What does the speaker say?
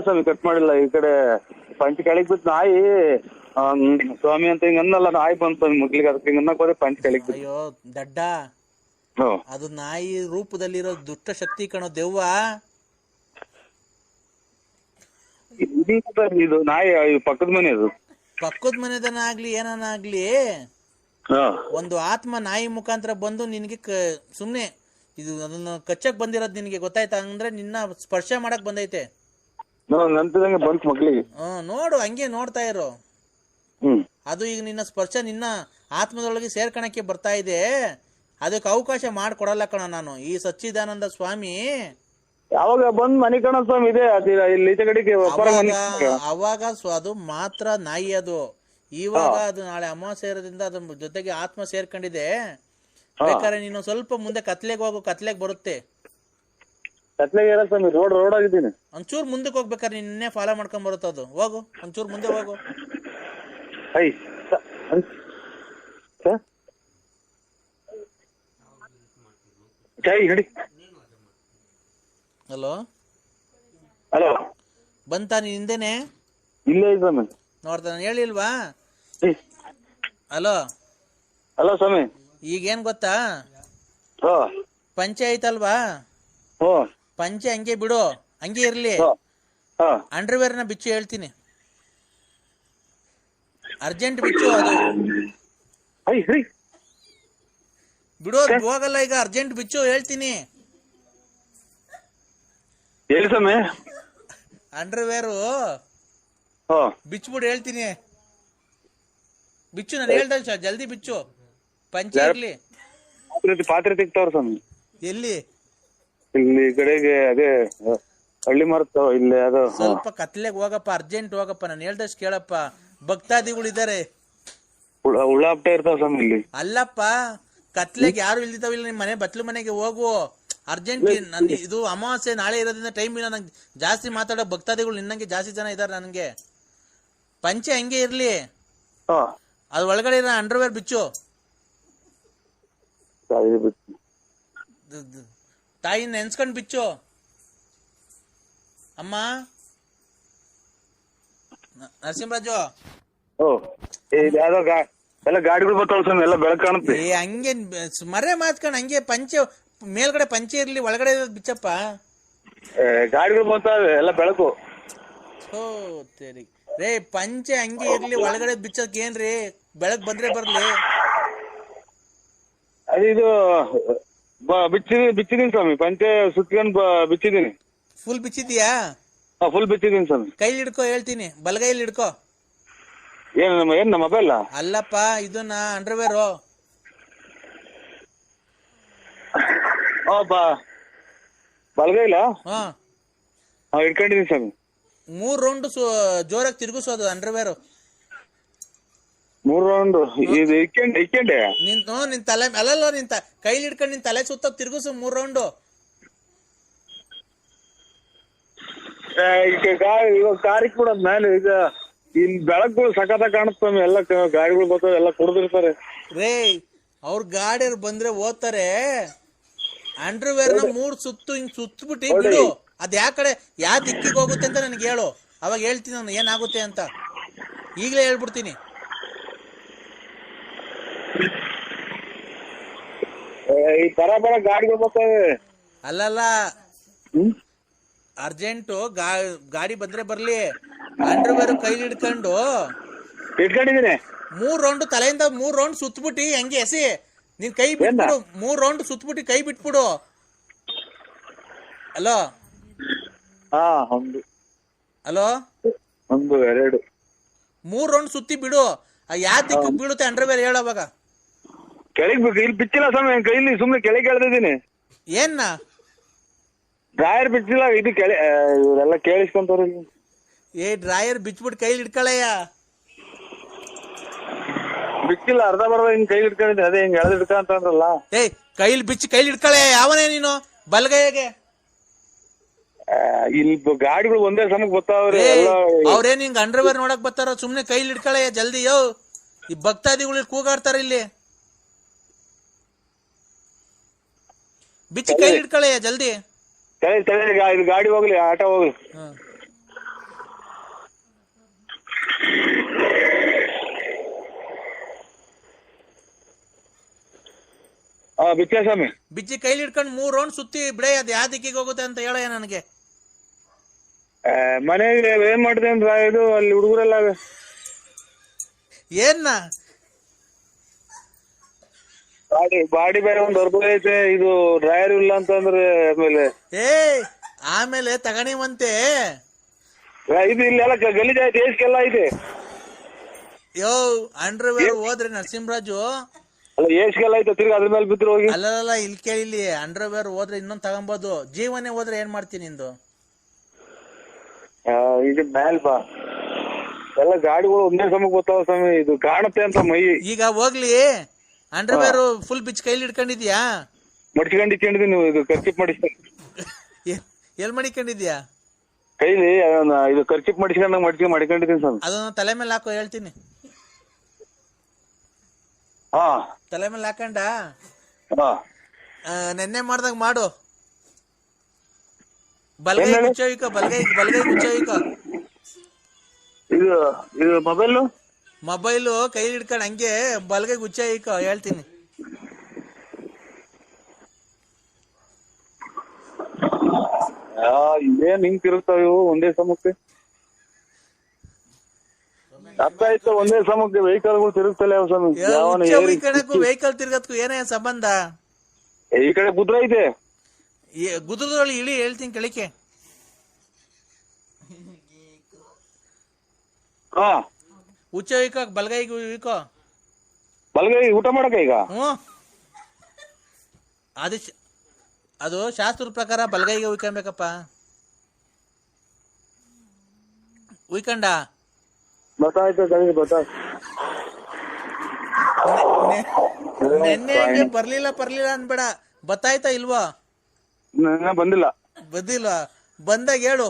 ಸ್ವಾಮಿ cut ಮಾಡಿಲ್ಲ. ಈ ಕಡೆ ಪಂಚ ಕೆಳಗ್ ಬಿತ್ತು ನಾಯಿ. ಸ್ವಾಮಿ ಅಂತ ಹಿಂಗ ಅನ್ನಲ್ಲ, ನಾಯಿ ಬಂದ್ ಸ್ವಾಮಿ ಮುಗ್ಲಿಗೆ, ಅದಕ್ಕೆ ಹಿಂಗ ಅನ್ನಕ್ ಹೋದ್ರೆ ಪಂಚ ಕೆಳಗ್ ಬಿತ್ತು. ಅಯ್ಯೋ ದಡ್ಡ, ಅದು ನಾಯಿ ರೂಪದಲ್ಲಿರೋ ದುಷ್ಟ ಶಕ್ತಿ ಕಣೋ, ದೆವ್ವ. ಇದು ನಾಯಿ ಪಕ್ಕದ ಮನೆ, ಅದು ಪಕ್ಕದ ಮನೆದನ ಆಗ್ಲಿ ಏನನ ಆಗ್ಲಿ, ಒಂದು ಆತ್ಮ ನಾಯಿ ಮುಖಾಂತರ ಬಂದು ನಿನ್ಗೆ ಸುಮ್ನೆ ಇದು ಅದನ್ನ ಕಚ್ಚಕ್ ಬಂದಿರೋದ್ ನಿನ್ಗೆ ಗೊತ್ತಾಯ್ತಾ? ಅಂದ್ರೆ ನಿನ್ನ ಸ್ಪರ್ಶ ಮಾಡಕ್ ಬಂದೈತೆ. ಬಂತು ಮಕ್ಳಿಗೆ. ನೋಡು, ಹಂಗೆ ನೋಡ್ತಾ ಇರೋ. ಅದು ಈಗ ನಿನ್ನ ಸ್ಪರ್ಶ ನಿನ್ನ ಆತ್ಮದೊಳಗೆ ಸೇರ್ಕಣಕ್ಕೆ ಬರ್ತಾ ಇದೆ. ಅದಕ್ಕೆ ಅವಕಾಶ ಮಾಡ್ಕೊಡಲ್ಲ ಕಣ ನಾನು. ಈ ಸಚ್ಚಿದಾನಂದ ಸ್ವಾಮಿ ಯಾವಾಗ ಬಂದ್ ಮನೆ ಕಣ ಸ್ವಾಮಿ ಇದೆ ಇಲ್ಲಿ ಕಡೆಗೆ ಅವಾಗ ಅದು ಮಾತ್ರ ನಾಯಿ. ಅದು ಇವಾಗ ಅದು ನಾಳೆ ಅಮಾವಾಸ್ಯೆ ಇರೋದ್ರಿಂದ ಅದ್ರ ಜೊತೆಗೆ ಆತ್ಮ ಸೇರ್ಕೊಂಡಿದೆ. ಬೇಕಾದ್ರೆ ನೀನು ಸ್ವಲ್ಪ ಮುಂದೆ ಕತ್ಲೆಗೆ ಹೋಗು, ಕತ್ಲೆಗೆ ಬರುತ್ತೆ. ಸ್ವಾಮಿ ರೋಡ್ ಆಗಿದ್ದೀನಿ. ಒಂಚೂರು ಮುಂದಕ್ಕೆ ಹೋಗ್ಬೇಕಾದ್ರೆ ನಿನ್ನೆ ಫಾಲೋ ಮಾಡ್ಕೊಂಡ್ ಬರುತ್ತೆ ಅದು. ಹೋಗು, ಒಂಚೂರು ಮುಂದೆ ಹೋಗು. ಹಲೋ ಹಲೋ, ಬಂತಾ ನೀನ್ ಹಿಂದೆನೆ? ಇಲ್ಲೇ ಸ್ವಾಮಿ. ನೋಡ್ತಾನೆ, ಹೇಳಿಲ್ವಾ? ಹಲೋ ಹಲೋ ಸ್ವಾಮಿ, ಈಗೇನ್ ಗೊತ್ತಾ? ಪಂಚೆ ಐತಲ್ವಾ, ಪಂಚೆ ಹಂಗೆ ಬಿಡು, ಹಂಗೆ ಇರ್ಲಿ. ಅಂಡರ್ವೇರ್ ನ ಬಿಚ್ಚು, ಹೇಳ್ತೀನಿ. ಅರ್ಜೆಂಟ್ ಬಿಚ್ಚು. ಅದು ಬಿಡೋದು ಹೋಗಲ್ಲ ಈಗ. ಅರ್ಜೆಂಟ್ ಬಿಚ್ಚು, ಹೇಳ್ತೀನಿ. ಹೇಳಿ ಸ್ವಾಮಿ. ಅಂಡರ್ವೇರು ಬಿಚ್ಬಿಡು, ಹೇಳ್ತೀನಿ. ಬಿಚ್ಚು, ನಾನು ಹೇಳ್ದ ಜಲ್ದಿ ಬಿಚ್ಚು. ಪಂಚೆ ಇರ್ಲಿ. ಪಾತ್ರೆ ತೆಗ್ತಾವ್ರ ಸ್ವಾಮಿ. ಎಲ್ಲಿ? ಇಲ್ಲಿ ಕಡೆಗೆ ಅದೇ ಹಳ್ಳಿ ಮರತಾವ ಇಲ್ಲಿ. ಅದು ಸ್ವಲ್ಪ ಕತ್ಲೆಗೆ ಹೋಗಪ್ಪ, ಅರ್ಜೆಂಟ್ ಹೋಗಪ್ಪ. ನಾನು ಹೇಳ್ದಷ್ಟು ಕೇಳಪ್ಪ. ಭಕ್ತಾದಿಗಳು ಇದಾರೆ. ಹುಳ ಹಪ್ಟ ಇರ್ತಾವ ಸ್ವಾಮಿ ಇಲ್ಲಿ. ಅಲ್ಲಪ್ಪ, ಕತ್ಲೆಗೆ ಯಾರು ಇಲ್ದಿತಾವಿಲ್ಲ. ನಿಮ್ ಮನೆ ಬತ್ಲು ಮನೆಗೆ ಹೋಗು, ಅರ್ಜೆಂಟ್. ನನ್ ಇದು ಅಮಾವಾಸ್ಯೆ ನಾಳೆ ಇರೋದ್ರಿಂದ ಟೈಮ್ ಇಲ್ಲ ನಂಗೆ. ಜಾಸ್ತಿ ಮಾತಾಡೋ ಭಕ್ತಾದಿಗಳು ನಿನ್ನಂಗೆ ಜಾಸ್ತಿ ಜನ ಇದಾರೆ ನನಗೆ. ಪಂಚೆ ಹಂಗೆ ಇರ್ಲಿ. ಅದ್ ಒಳಗಡೆ ಇರೋ ಅಂಡರ್ವೇರ್ ಬಿಚ್ಚು. ತಾಯಿ ನೆನ್ಸ್ಕೊಂಡ್ ಬಿಚ್ಚು. ಅಮ್ಮ ನರಸಿಂಹರಾಜು, ಎಲ್ಲ ಗಾಡಿಗಳು ಬರ್ತಾವ ಸ್ವಾಮಿ, ಎಲ್ಲ ಬೆಳಕು ಕಾಣುತ್ತೆ. ಹಂಗೆ ಮರೆ ಮಾತ್ಕೊಂಡ್ ಹಂಗೆ ಪಂಚೆ ಮೇಲ್ಗಡೆ ಪಂಚೆ ಇರ್ಲಿ, ಒಳಗಡೆ ಬಿಚ್ಚಪ್ಪ. ಗಾಡಿಗಳು ಬರ್ತಾವೆ, ಎಲ್ಲ ಬೆಳಕು. ರೇ, ಪಂಚೆ ಹಂಗೆ ಇರ್ಲಿ, ಒಳಗಡೆ ಬಿಚ್ಚಕ್ ಏನ್ರಿ? ಬೆಳಕ್ ಬಂದ್ರೆ ಬರ್ಲಿ. ಇದು ಬಿಚ್ಚಿದೀನಿ ಸ್ವಾಮಿ. ಪಂಚೆ ಸುತ್ಕೊಂಡ್ ಬಿಚ್ಚಿದೀನಿ. ಫುಲ್ ಬಿಚ್ಚಿದ್ಯಾ? ಫುಲ್ ಬಿಚ್ಚಿದೀನಿ ಸ್ವಾಮಿ. ಕೈಲಿ ಹಿಡ್ಕೋ, ಹೇಳ್ತೀನಿ. ಬಲಗೈಲಿ ಹಿಡ್ಕೋ. ಏನ್ ನಮ್ಮ ಮೊಬೈಲ್? ಅಲ್ಲಪ್ಪ, ಇದನ್ನ ಅಂಡರ್ವೇರು. ಬಲಗೈಲ ಹಿಡ್ಕೊಂಡಿದೀನಿ ಸ್ವಾಮಿ. 3 ರೌಂಡ್ ಜೋರಾಗಿ ತಿರುಗಿಸೋದು ಅಂಡರ್ವೇರು. 3 ರೌಂಡ್ ಇಕ್ಕೊಂಡೆ. ನಿನ್ ತಲೆ ಅಲ್ಲಲ್ಲ, ಕೈಲಿ ಹಿಡ್ಕೊಂಡು ನಿನ್ ತಲೆ ಸುತ್ತ ತಿರುಗಿಸು 3 ರೌಂಡ್. ಇವಾಗ ಕಾರಿಕ್ ಬಿಡೋದ್ ಮೇಲೆ. ಈಗ ಇಲ್ಲಿ ಬೆಳಕು ಸಖತ ಕಾಣಿಸ್ತಾವೆ. ಎಲ್ಲ ಗಾಡಿಗಳು ಬರ್ತಾವೆ, ಎಲ್ಲ ಕುಡ್ದಿರ್ತಾರೆ. ರೇ, ಅವ್ರ ಗಾಡಿಯವ್ರು ಬಂದ್ರೆ ಓದ್ತಾರೆ. ಅಂಡರ್ವೇರ್ ನ 3 ಸುತ್ತು ಹಿಂಗ್ ಸುತ್ತಬಿಟ್ಟು ಬಿಡು. ಅದ್ ಯಾವ ದಿಕ್ಕಿಗೆ ಹೋಗುತ್ತೆ ಅಂತ ನನಗೆ ಹೇಳು. ಅವಾಗ ಹೇಳ್ತೀನಿ ನಾನು ಏನಾಗುತ್ತೆ ಅಂತ. ಈಗಲೇ ಹೇಳ್ಬಿಡ್ತೀನಿ. ಈ ಬರ ಗಾಡಿಗಳು ಬರ್ತವೆ. ಅಲ್ಲಲ್ಲ, ಅರ್ಜೆಂಟು ಗಾಡಿ ಬಂದ್ರೆ ಬರ್ಲಿ. ಅಂಡರ್ವೇರ್ ಕೈಲಿ ಇಟ್ಕೊಂಡಿದೀನಿ. 3 ರೌಂಡ್ ತಲೆಯಿಂದ 3 ರೌಂಡ್ ಸುತ್ತಬಿಟ್ಟು ಹಂಗೆ ಎಸಿ. ನೀನ್ ಕೈ ಬಿಟ್ಬಿಡು. 3 ರೌಂಡ್ ಸುತ್ತಬಿಟ್ಟು ಕೈ ಬಿಟ್ಬಿಡು. ಹಲೋ ಹಲೋ, 1 2 3 ರೌಂಡ್ ಸುತ್ತಿ ಬಿಡು. ಯಾವ ದಿಕ್ಕು ಬೀಳುತ್ತೆ ಅಂಡರ್ವೇರ್ ಹೇಳೋವಾಗ. ಕೆಳಗ್ ಇಲ್ಲಿ ಬಿಚ್ಚಿಲ್ಲ ಸ್ವಾಮಿ, ಕೈಲಿ ಸುಮ್ನೆ ಕೆಳಗೆ ಎಳ್ದಿದ್ದೀನಿ. ಏನ್ನ ಡ್ರಾಯರ್ ಬಿಚ್ಚಿಲ್ಲ. ಇದು ಇವರೆಲ್ಲ ಕೇಳಿಸ್ಕೊಂತಾರ. ಡ್ರಾಯರ್ ಬಿಚ್ಬಿಟ್ಟು ಕೈಲಿ ಹಿಡ್ಕೊಳಯ್ಯ. ಬಿಚ್ಚಿಲ್ಲ, ಅರ್ಧ ಬರ್ದ ಹಿಂಗ್ ಕೈಲಿ ಹಿಡ್ಕೊಂಡಿದ್ದೆ. ಅದೇ ಹಿಂಗ್ ಎಳ್ದು ಹಿಡ್ಕ ಅಂತಂದ್ರಲ್ಲ. ಕೈಲಿ ಬಿಚ್ಚಿ ಕೈಲಿ ಹಿಡ್ಕೊಳಯ್ಯ. ಯಾವನೇ ನೀನು? ಬಲ್ಗೈಗೆ ಇಲ್ಲಿ ಗಾಡಿಗಳು ಒಂದೇ ಸಮಕ್ ಬರ್ತಾವ್ರಿ. ಅವ್ರೇನ್ ಹಿಂಗ್ ಅಂಡರ್ವೇರ್ ನೋಡಕ್ ಬರ್ತಾರ? ಸುಮ್ನೆ ಕೈಲಿ ಹಿಡ್ಕೊಳಯ್ಯ ಜಲ್ದಿ. ಈ ಭಕ್ತಾದಿಗಳು ಕೂಗಾಡ್ತಾರ ಇಲ್ಲಿ. ಬಿಚ್ಚಿ ಕೈಲಿ ಹಿಡ್ಕೊಳಯ್ಯ ಜಲ್ದಿ. ಗಾಡಿ ಹೋಗ್ಲಿ, ಆಟೋ ಹೋಗ್ಲಿ. ಬಿಚ್ಚ ಸ್ವಾಮಿ. ಬಿಚ್ಚಿ ಕೈಲಿ ಹಿಡ್ಕೊಂಡು 3 ರೌಂಡ್ ಸುತ್ತಿ ಬಿಡ, ಅದ್ ಯಾವ ದಿಕ್ಕಿಗೆ ಹೋಗುತ್ತೆ ಅಂತ ಹೇಳ ನನಗೆ. ಮನೆಗೆ ಏನ್ ಮಾಡಿದೆ ಅಂದ್ರ ಇದು ಅಲ್ಲಿ ಹುಡುಗರೆಲ್ಲ ಏನ್ನ ಬಾಡಿ ಬೇರೆ ಒಂದ್ ಹೊರಗು ಐತೆ, ಇದು ಡ್ರೈವರ್ ಇಲ್ಲ ಅಂತಂದ್ರೆ ಆಮೇಲೆ ತಗಣಿವಂತೆ ಇದು ಇಲ್ಲೆಲ್ಲ ಗಲೀಜ್ ಐತೆ, ಏಸ್ಗೆಲ್ಲ ಐತೆ. ಯೋ ಅಂಡರ್ವೇರ್ ಹೋದ್ರೆ ನರಸಿಂಹರಾಜು ಅಲ್ಲ ಏಸ್ಗೆಲ್ಲ ಐತೆ, ತಿರ್ಗಿ ಅದ್ರ ಮೇಲೆ ಬಿದ್ರು ಹೋಗಿ. ಅಲ್ಲಲ್ಲ ಇಲ್ಲಿ ಕೇಳಿ, ಅಂಡರ್ವೇರ್ ಹೋದ್ರೆ ಇನ್ನೊಂದ್ ತಗೊಂಬೋದು, ಜೀವನೇ ಹೋದ್ರೆ ಏನ್ ಮಾಡ್ತೀನಿ ನಿಂದು? ಇದು ಮ್ಯಾಲ್ ಬಾ, ಎಲ್ಲ ಗಾಡಿಗಳು ಒಂದೇ ಸಮಕ್ಕೆ ಗೊತ್ತಾವ ಸ್ವಾಮಿ, ಇದು ಕಾಣುತ್ತೆ ಅಂತ ಮೈ. ಈಗ ಹೋಗ್ಲಿ, ಅಂಡರ್ವೇರ್ ಫುಲ್ ಬಿಚ್ ಕೈಲಿ ಹಿಡ್ಕೊಂಡಿದ್ಯಾ? ಮಡ್ಚ್ಕೊಂಡಿದ್ದೀನಿ, ನೀವು ಇದು ಖರ್ಚಿಪ್ ಮಾಡಿಸ್ತಾ ಎಲ್ ಮಡಿಕೊಂಡಿದ್ಯಾ? ಕೈಲಿ ಇದು ಖರ್ಚಿಪ್ ಮಾಡಿಸ್ಕೊಂಡಂಗ ಮಡ್ಕೊಂಡಿದ್ದೀನಿ ಸ್ವಾಮಿ. ಅದನ್ನ ತಲೆ ಮೇಲೆ ಹಾಕೋ ಹೇಳ್ತೀನಿ. ಹಾ ತಲೆ ಮೇಲೆ ಹಾಕೊಂಡ ನೆನ್ನೆ ಮಾಡ್ದಾಗ ಮಾಡು. ಬಲ್ಗೈ ಮುಚ್ಚೋಯ್ಕ, ಬಲ್ಗೈ ಮುಚ್ಚೋಯ್ಕ. ಇದು ಮೊಬೈಲು ಕೈಲಿ ಹಿಡ್ಕೊಂಡು ಹಂಗೆ ಬಲ್ಗೈ ಗುಚ್ಚೋಯ್ಕ ಹೇಳ್ತೀನಿ. ಇದೇನ್ ಹಿಂಗ್ ತಿರುಗ್ತಾವ ಇವು ಒಂದೇ ಸಮಕ್ಕೆ? ಅರ್ಥ ಆಯ್ತು, ಒಂದೇ ಸಮಕ್ಕೆ ವೆಹಿಕಲ್ಗಳು ತಿರುಗ್ತಲ್ಲ ಸ್ವಾಮಿ. ವೆಹಿಕಲ್ ತಿರ್ಗತ್ಕು ಏನೇ ಸಂಬಂಧ? ಈ ಕಡೆ ಗುದ್ರ ಐತೆ, ಗುದ್ರದೊಳಗೆ ಇಳಿ ಹೇಳ್ತೀನಿ ಕೆಳಕ್ಕೆ. ಹಾ ಉಚ್ಚ ಇಕೋ, ಬಲ್ಗೈಗೂ ಇಕೋ. ಬಲ್ಗೈ ಊಟ ಮಾಡಕ ಈಗ? ಅದು ಶಾಸ್ತ್ರದ ಪ್ರಕಾರ ಬಲ್ಗೈಗೆ ಉಯ್ಕೊಬೇಕಪ್ಪ. ಉಯ್ಕಂಡ ನೆನ್ನೆ ಬರ್ಲಿಲ್ಲ ಅನ್ಬೇಡ, ಬತ್ತಾಯ್ತಾ ಇಲ್ವಾ? ಬಂದಿಲ್ಲ. ಬಂದಾಗ ಹೇಳು.